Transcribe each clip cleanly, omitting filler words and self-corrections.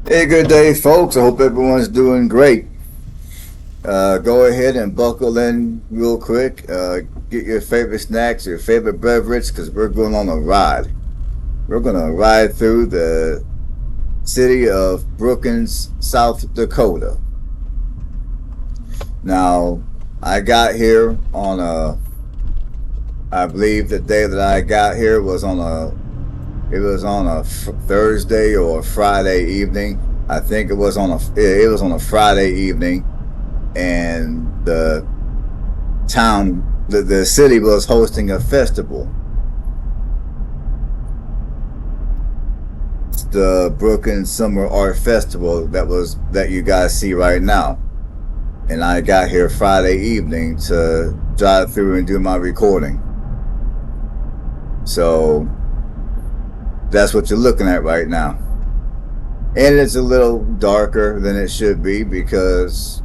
Hey, good day, folks. I hope everyone's doing great. Go ahead and buckle in real quick. Get your favorite snacks, your favorite beverage, because we're going on a ride. We're going to ride through the city of Brookings, South Dakota. Now, I got here on I believe the day that I got here was on a Thursday or Friday evening. I think it was on a Friday evening, and the city was hosting a festival, the Brookings Summer Art Festival that you guys see right now. And I got here Friday evening to drive through and do my recording. So that's what you're looking at right now. And it's a little darker than it should be because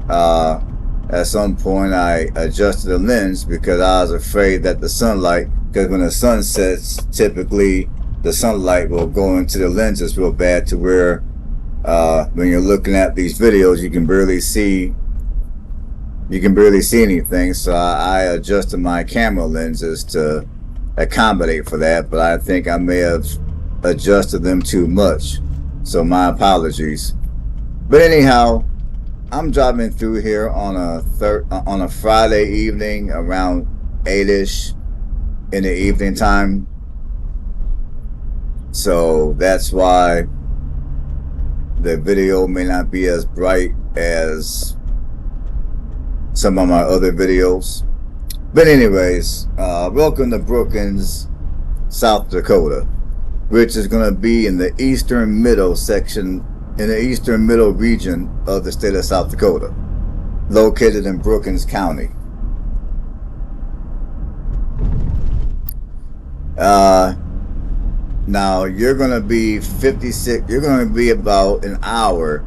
at some point I adjusted the lens because I was afraid that because when the sun sets, typically the sunlight will go into the lenses real bad to where when you're looking at these videos you can barely see anything. So I adjusted my camera lenses to accommodate for that, but I think I may have adjusted them too much, so my apologies. But anyhow, I'm driving through here on a Friday evening around 8ish in the evening time, so that's why the video may not be as bright as some of my other videos. But anyways, welcome to Brookings, South Dakota, which is going to be in the eastern middle region of the state of South Dakota, located in Brookings County. Now you're going to be about an hour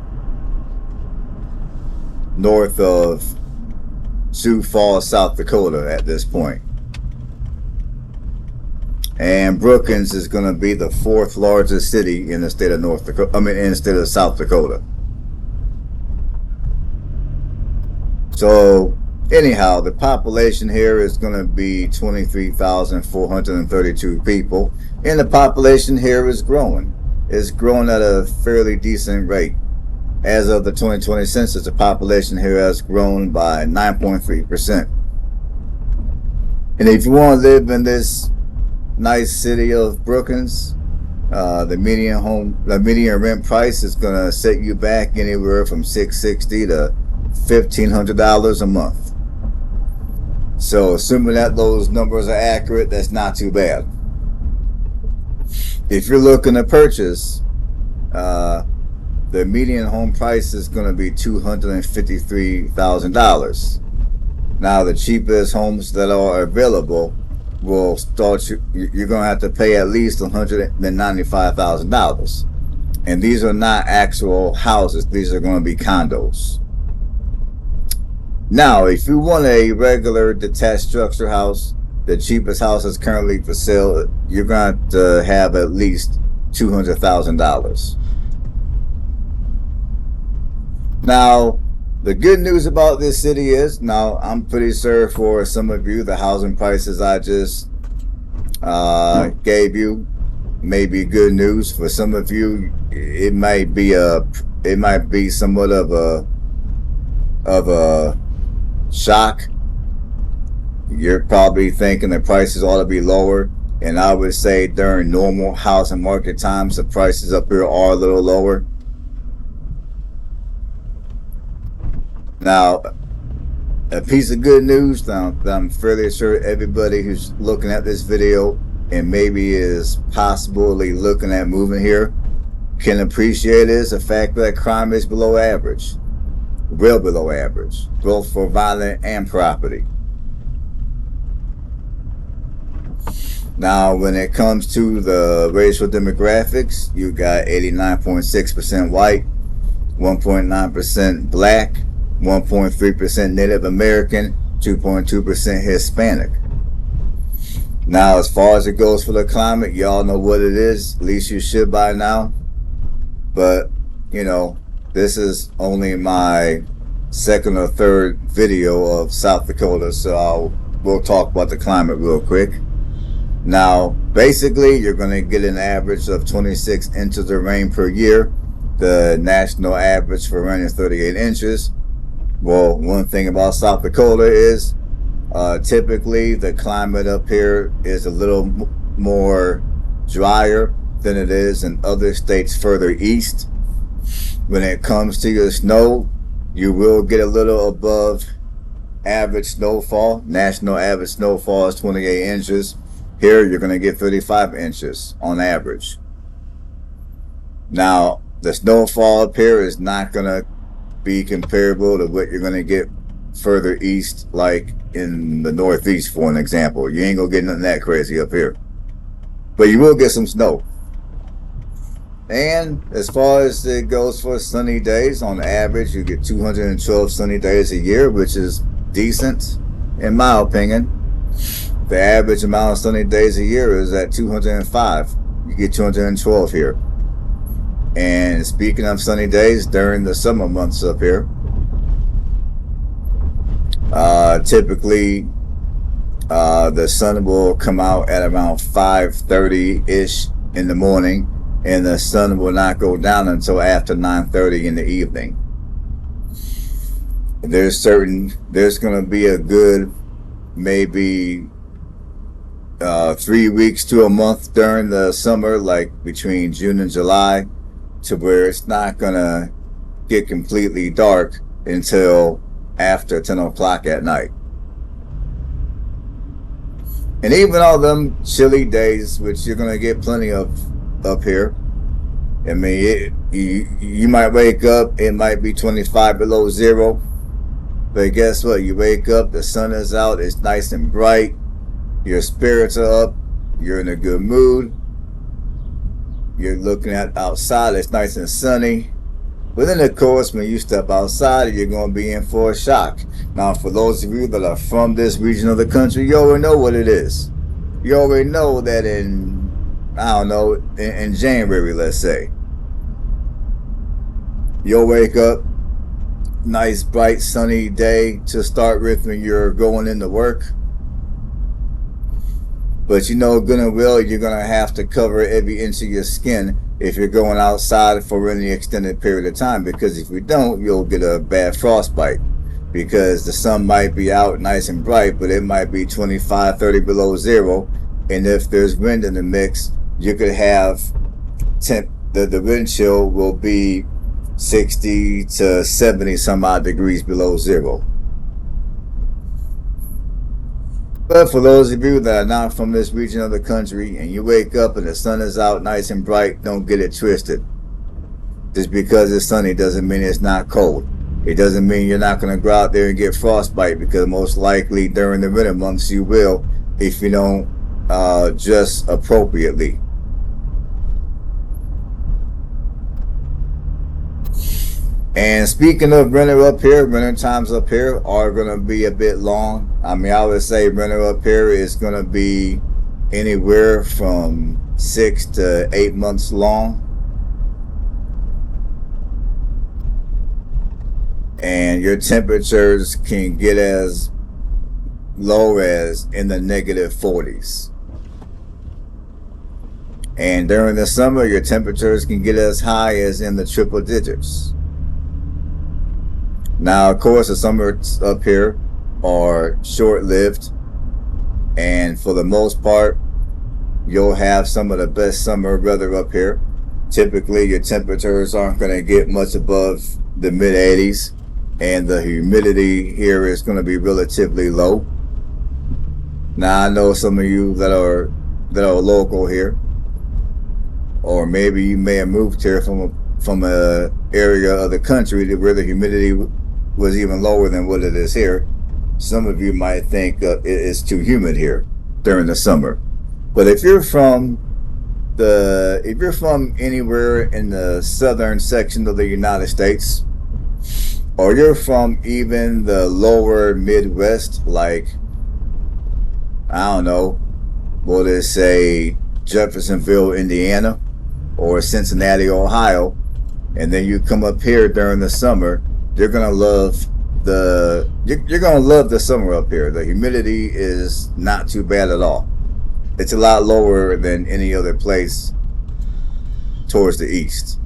north of Sioux Falls, South Dakota at this point. And Brookings is going to be the fourth largest city in the state of in the state of South Dakota. So anyhow, the population here is going to be 23,432 people, and the population here is growing. It's growing at a fairly decent rate. As of the 2020 census, the population here has grown by 9.3%. And if you want to live in this nice city of Brookings, the median rent price is going to set you back anywhere from $660 to $1,500 a month. So assuming that those numbers are accurate, that's not too bad. If you're looking to purchase, the median home price is going to be $253,000. Now, the cheapest homes that are available will start you're going to have to pay at least $195,000. And these are not actual houses. These are going to be condos. Now, if you want a regular detached structure house, the cheapest house is currently for sale. You're going to have at least $200,000. Now, the good news about this city is, now I'm pretty sure for some of you, the housing prices I just gave you may be good news. For some of you, it might be somewhat of a shock. You're probably thinking the prices ought to be lower, and I would say during normal housing market times, the prices up here are a little lower. Now, a piece of good news that I'm fairly sure everybody who's looking at this video and maybe is possibly looking at moving here can appreciate is the fact that crime is below average, well below average, both for violent and property. Now, when it comes to the racial demographics, you got 89.6% white, 1.9% black, 1.3% Native American, 2.2% Hispanic. Now, as far as it goes for the climate, y'all know what it is. At least you should by now. But, you know, this is only my second or third video of South Dakota, so we'll talk about the climate real quick. Now, basically, you're going to get an average of 26 inches of rain per year. The national average for rain is 38 inches. Well, one thing about South Dakota is typically the climate up here is a little more drier than it is in other states further east. When it comes to your snow, you will get a little above average snowfall. National average snowfall is 28 inches. Here, you're going to get 35 inches on average. Now, the snowfall up here is not going to be comparable to what you're going to get further east, like in the Northeast, for an example. You ain't going to get nothing that crazy up here. But you will get some snow. And as far as it goes for sunny days, on average, you get 212 sunny days a year, which is decent, in my opinion. The average amount of sunny days a year is at 205. You get 212 here. And speaking of sunny days, during the summer months up here, typically the sun will come out at around 5:30-ish in the morning, and the sun will not go down until after 9:30 in the evening. There's going to be a good maybe 3 weeks to a month during the summer, like between June and July, to where it's not going to get completely dark until after 10 o'clock at night. And even all them chilly days, which you're going to get plenty of up here. I mean, you might wake up, it might be 25 below zero. But guess what? You wake up, the sun is out, it's nice and bright. Your spirits are up. You're in a good mood. You're looking at outside, it's nice and sunny. But then, of course, when you step outside, you're going to be in for a shock. Now, for those of you that are from this region of the country, you already know what it is. You already know that in January, let's say, you'll wake up, nice, bright, sunny day to start with when you're going into work. But you know, good and well, you're going to have to cover every inch of your skin if you're going outside for any extended period of time, because if you don't, you'll get a bad frostbite, because the sun might be out nice and bright, but it might be 25, 30 below zero. And if there's wind in the mix, you could have the wind chill will be 60 to 70 some odd degrees below zero. But for those of you that are not from this region of the country and you wake up and the sun is out nice and bright, don't get it twisted. Just because it's sunny doesn't mean it's not cold. It doesn't mean you're not going to go out there and get frostbite, because most likely during the winter months you will, if you don't dress appropriately. And speaking of winter times up here are going to be a bit long. I mean, I would say winter up here is going to be anywhere from 6 to 8 months long. And your temperatures can get as low as in the negative 40s. And during the summer, your temperatures can get as high as in the triple digits. Now, of course, the summers up here are short-lived, and for the most part, you'll have some of the best summer weather up here. Typically, your temperatures aren't going to get much above the mid-80s, and the humidity here is going to be relatively low. Now, I know some of you that are local here, or maybe you may have moved here from a area of the country where the humidity was even lower than what it is here. Some of you might think it's too humid here during the summer. But if you're from anywhere in the southern section of the United States, or you're from even the lower Midwest, like, I don't know, we'll just say Jeffersonville, Indiana, or Cincinnati, Ohio, and then you come up here during the summer, you're gonna love you're gonna love the summer up here. The humidity is not too bad at all. It's a lot lower than any other place towards the east.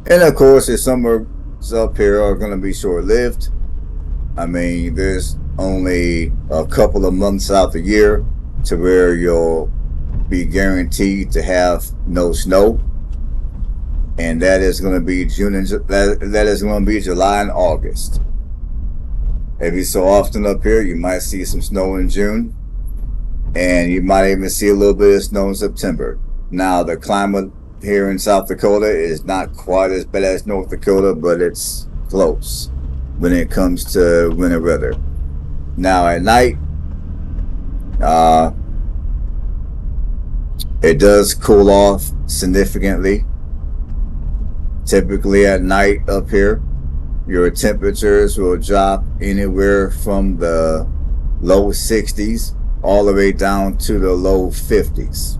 And of course, the summers up here are going to be short-lived. I mean, there's only a couple of months out the year to where you'll be guaranteed to have no snow, and that is going to be June and that is going to be July and August. Every so often up here, you might see some snow in June, and you might even see a little bit of snow in September. Now, the climate here in South Dakota is not quite as bad as North Dakota, but it's close when it comes to winter weather. Now, at night, it does cool off significantly. Typically at night up here, your temperatures will drop anywhere from the low 60s all the way down to the low 50s.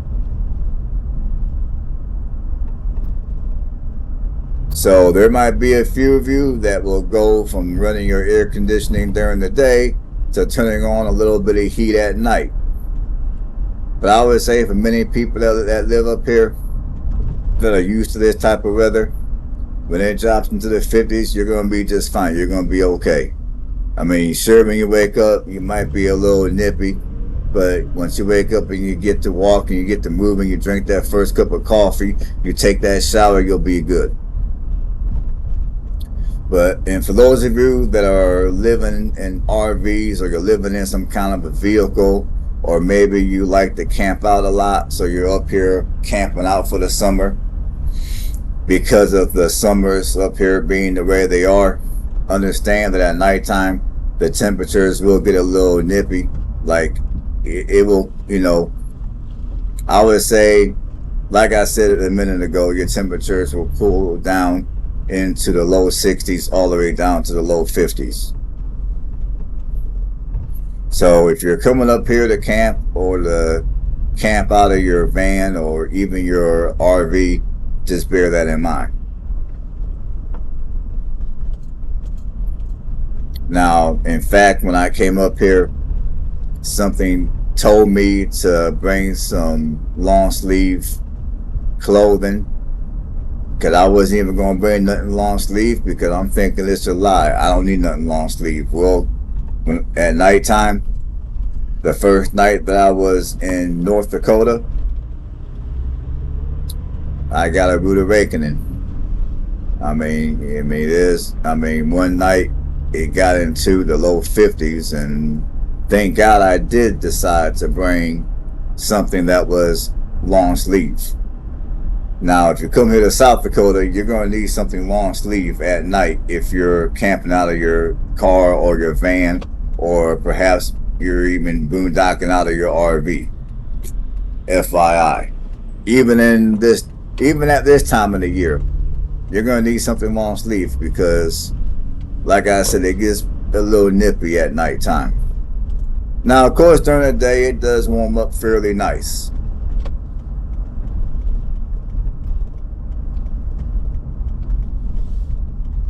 So there might be a few of you that will go from running your air conditioning during the day to turning on a little bit of heat at night. But I would say for many people that live up here that are used to this type of weather, when it drops into the 50s, you're going to be just fine. You're going to be okay. I mean, sure, when you wake up, you might be a little nippy, but once you wake up and you get to walk and you get to move and you drink that first cup of coffee, you take that shower, you'll be good. And for those of you that are living in RVs, or you're living in some kind of a vehicle, or maybe you like to camp out a lot, so you're up here camping out for the summer, because of the summers up here being the way they are, understand that at nighttime the temperatures will get a little nippy. Like it will, I would say, like I said a minute ago, your temperatures will cool down into the low 60s all the way down to the low 50s. So if you're coming up here to camp, or to camp out of your van or even your RV, just bear that in mind. Now, in fact, when I came up here, something told me to bring some long sleeve clothing, because I wasn't even going to bring nothing long sleeve, because I'm thinking it's a lie. I don't need nothing long sleeve. Well, at nighttime, the first night that I was in North Dakota, I got a rude awakening. One night it got into the low 50s, and thank God I did decide to bring something that was long sleeve. Now, if you come here to South Dakota, you're going to need something long sleeve at night if you're camping out of your car or your van, or perhaps you're even boondocking out of your RV. FYI. Even at this time of the year, you're going to need something long sleeve, because, like I said, it gets a little nippy at nighttime. Now, of course, during the day, it does warm up fairly nice.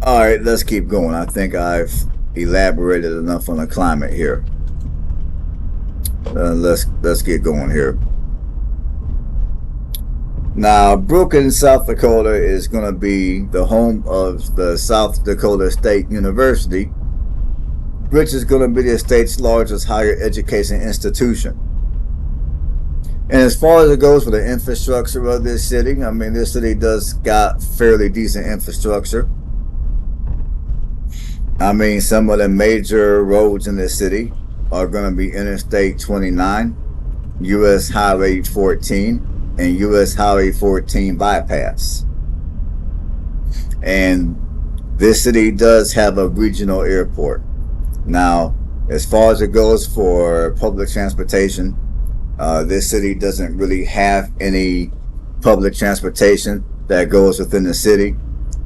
All right, let's keep going. I think I've elaborated enough on the climate here. Let's get going here. Now, Brookings, South Dakota is going to be the home of the South Dakota State University, which is going to be the state's largest higher education institution. And as far as it goes for the infrastructure of this city, I mean, this city does got fairly decent infrastructure. I mean, some of the major roads in this city are going to be Interstate 29, US Highway 14, and US Highway 14 bypass. And this city does have a regional airport. Now, as far as it goes for public transportation, this city doesn't really have any public transportation that goes within the city.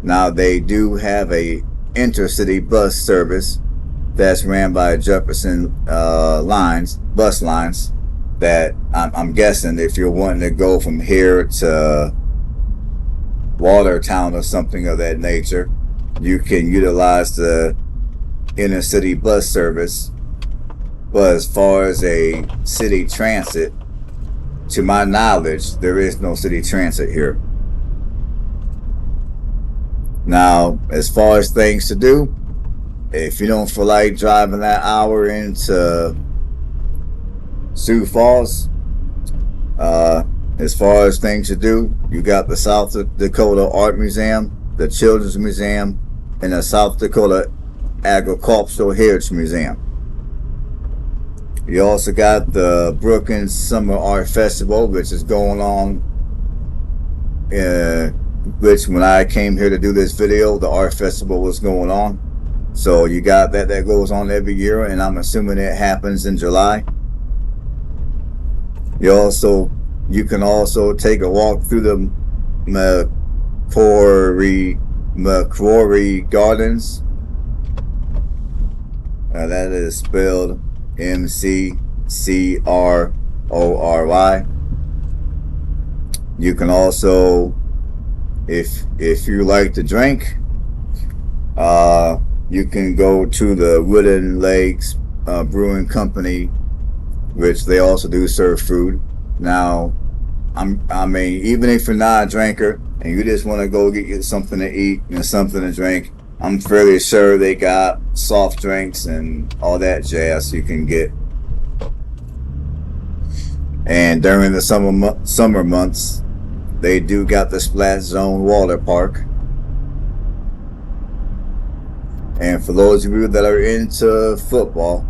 Now, they do have a intercity bus service that's ran by Jefferson bus lines, that I'm guessing if you're wanting to go from here to Watertown or something of that nature, you can utilize the inner city bus service. But as far as a city transit, to my knowledge, there is no city transit here. Now, as far as things to do, if you don't feel like driving that hour into Sioux Falls, as far as things to do, you got the South Dakota Art Museum, the Children's Museum, and the South Dakota Agricultural Heritage Museum. You also got the Brookings Summer Art Festival, which is going on, which when I came here to do this video, the art festival was going on. So you got that goes on every year, and I'm assuming it happens in July. You can also take a walk through the Macquarie Gardens. That is spelled MCCRORY. You can also, if you like to drink, you can go to the Wooden Legs Brewing Company, which they also do serve food. Now, I mean, even if you're not a drinker and you just want to go get you something to eat and something to drink, I'm fairly sure they got soft drinks and all that jazz you can get. And during the summer months, they do got the Splash Zone Water Park. And for those of you that are into football,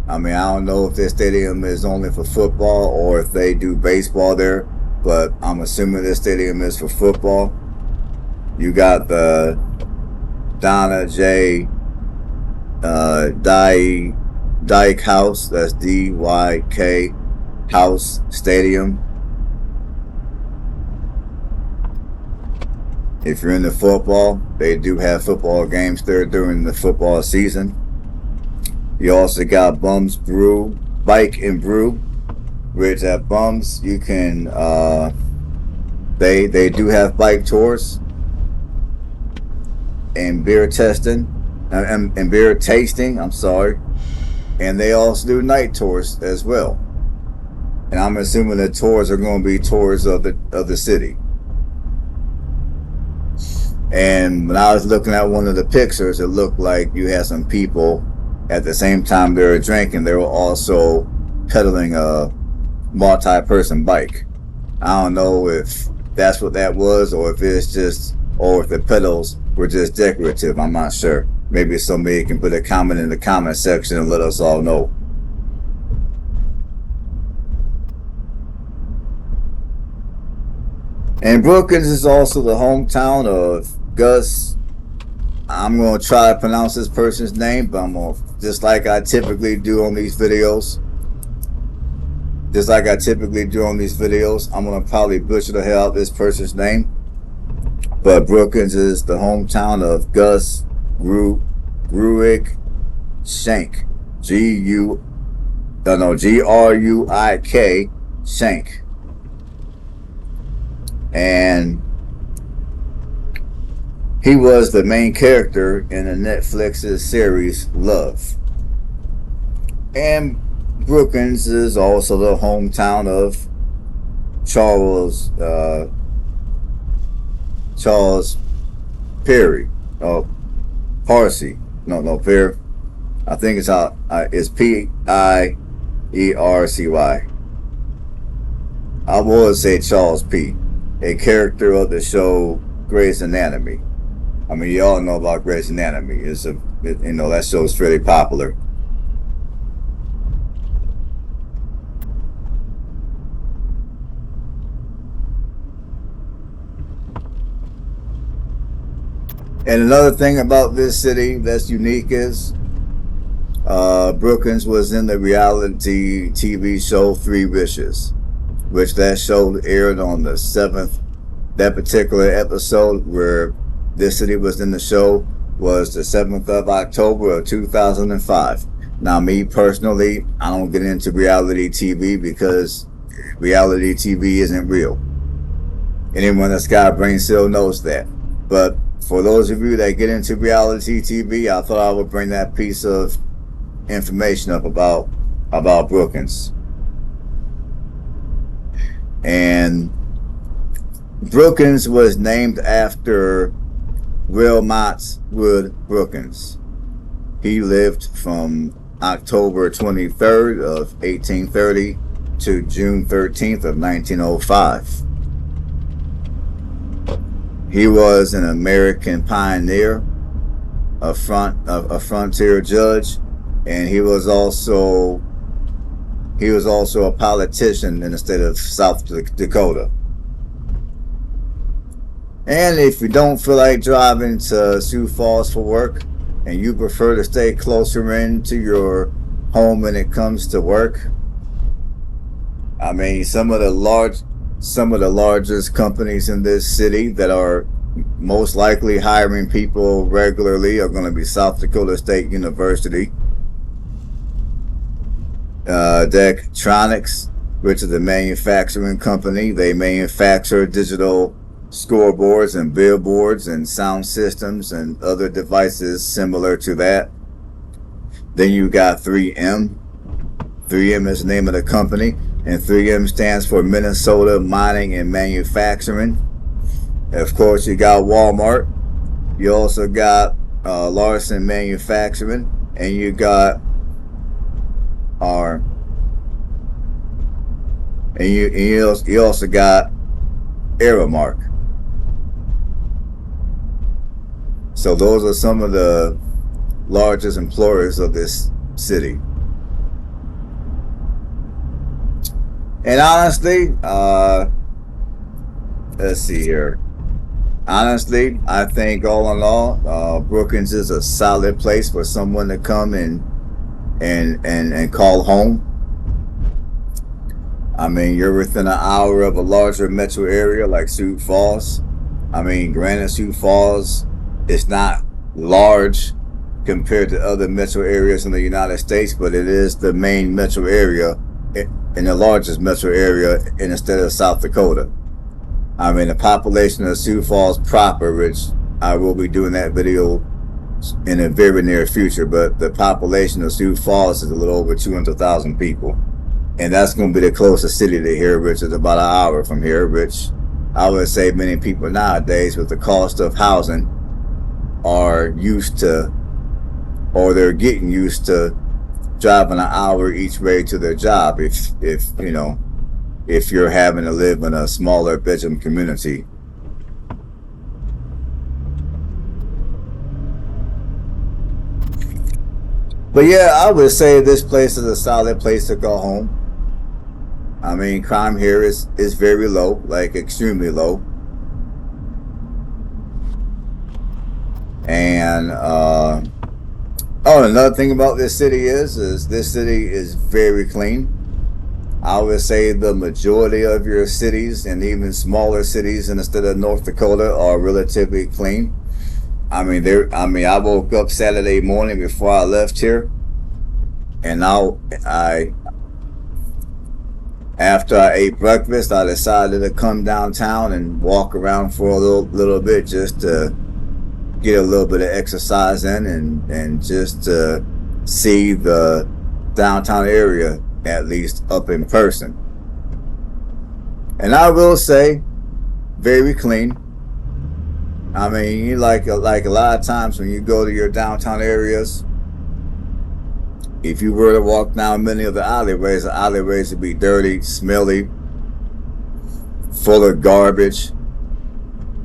I mean, I don't know if this stadium is only for football or if they do baseball there, but I'm assuming this stadium is for football. You got the Donna J. Dyke House, that's DYK House Stadium. If you're into football, they do have football games there during the football season. You also got Bums Bike and Brew, which at Bums you can they do have bike tours and beer testing and beer tasting, I'm sorry. And they also do night tours as well. And I'm assuming the tours are going to be tours of the city. And when I was looking at one of the pictures, it looked like you had some people at the same time they were drinking, they were also pedaling a multi-person bike. I don't know if that's what that was, or if it's just, or if the pedals were just decorative. I'm not sure. Maybe somebody can put a comment in the comment section and let us all know. And Brookings is also the hometown of Gus. I'm going to try to pronounce this person's name, but I'm going to, just like I typically do on these videos, I'm going to probably butcher the hell out of this person's name. But Brookings is the hometown of Gus Gruick Shank. Gruik Shank. And he was the main character in the Netflix's series Love. And Brookings is also the hometown of Charles Perry. Oh, Parcy. No, Perry. I think it's Piercy. I would say Charles P., a character of the show Grey's Anatomy. I mean, y'all know about Grey's Anatomy. That show is fairly popular. And another thing about this city that's unique is Brookings was in the reality TV show 3 Wishes, which that show aired on the 7th. That particular episode where this city was in the show was the 7th of October of 2005. Now, me personally, I don't get into reality TV because reality TV isn't real. Anyone that's got a brain cell knows that. But for those of you that get into reality TV, I thought I would bring that piece of information up about Brookings. And Brookings was named after Wilmot Wood Brookings. He lived from October 23rd of 1830 to June 13th of 1905. He was an American pioneer, a frontier judge, and he was also a politician in the state of South Dakota. And if you don't feel like driving to Sioux Falls for work and you prefer to stay closer into your home when it comes to work, I mean, some of the largest companies in this city that are most likely hiring people regularly are going to be South Dakota State University, Daktronics, which is a manufacturing company. They manufacture digital scoreboards and billboards and sound systems and other devices similar to that. Then you got 3M. 3M is the name of the company, and 3M stands for Minnesota Mining and Manufacturing. Of course, you got Walmart. You also got Larson Manufacturing, and you got you also got Aramark. So those are some of the largest employers of this city. And honestly, let's see here. Honestly, I think all in all, Brookings is a solid place for someone to come and call home. I mean, you're within an hour of a larger metro area like Sioux Falls. I mean, granted, Sioux Falls is not large compared to other metro areas in the United States, but it is the main metro area and the largest metro area in the state of South Dakota. I mean, the population of Sioux Falls proper, which I will be doing that video in a very near future, but the population of Sioux Falls is a little over 200,000 people. And that's going to be the closest city to here, which is about an hour from here, which I would say many people nowadays with the cost of housing are used to, or they're getting used to driving an hour each way to their job if you're having to live in a smaller bedroom community. But yeah, I would say this place is a solid place to go home. I mean, crime here is very low, like extremely low. And another thing about this city is this city is very clean. I would say the majority of your cities and even smaller cities in the state of North Dakota are relatively clean. I woke up Saturday morning before I left here, and after I ate breakfast, I decided to come downtown and walk around for a little bit just to get a little bit of exercise in and just to see the downtown area at least up in person. And I will say, very clean. I mean, like a lot of times when you go to your downtown areas, if you were to walk down many of the alleyways would be dirty, smelly, full of garbage.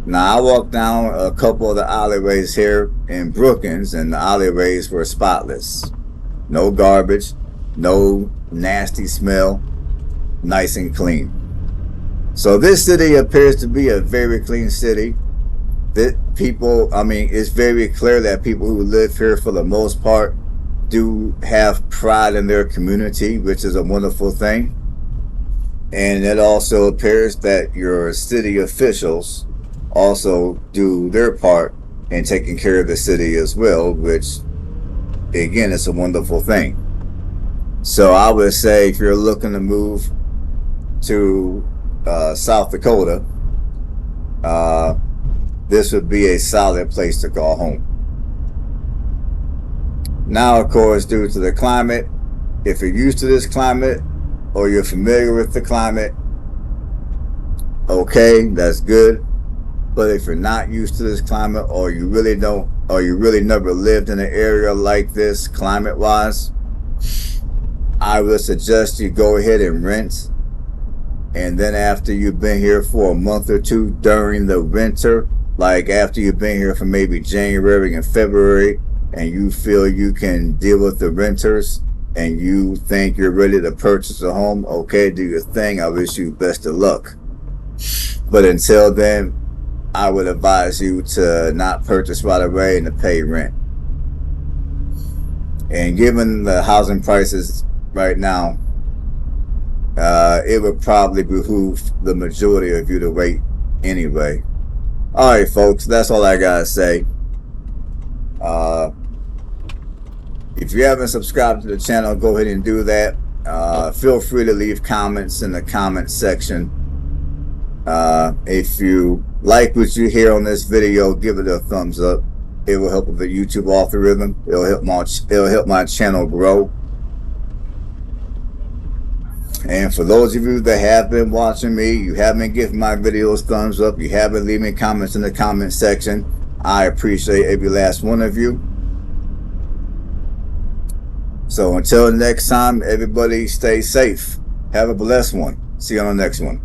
Now, I walked down a couple of the alleyways here in Brookings, and the alleyways were spotless. No garbage, no nasty smell, nice and clean. So this city appears to be a very clean city. It's very clear that people who live here for the most part do have pride in their community, which is a wonderful thing. And it also appears that your city officials also do their part in taking care of the city as well, which again is a wonderful thing. So I would say if you're looking to move to South Dakota, this would be a solid place to call home. Now, of course, due to the climate, if you're used to this climate or you're familiar with the climate, okay, that's good. But if you're not used to this climate, or you really don't, or you really never lived in an area like this climate-wise, I would suggest you go ahead and rent. And then after you've been here for a month or two during the winter, like after you've been here for maybe January and February, and you feel you can deal with the renters and you think you're ready to purchase a home, okay, do your thing. I wish you best of luck. But until then, I would advise you to not purchase right away and to pay rent. And given the housing prices right now, it would probably behoove the majority of you to wait anyway. All right, folks, that's all I gotta say. If you haven't subscribed to the channel, go ahead and do that. Feel free to leave comments in the comment section. If you like what you hear on this video, give it a thumbs up. It will help with the YouTube algorithm. It'll help my channel grow. And for those of you that have been watching me, you haven't given my videos thumbs up, you haven't leaving comments in the comment section, I appreciate every last one of you. So until next time, everybody stay safe. Have a blessed one. See you on the next one.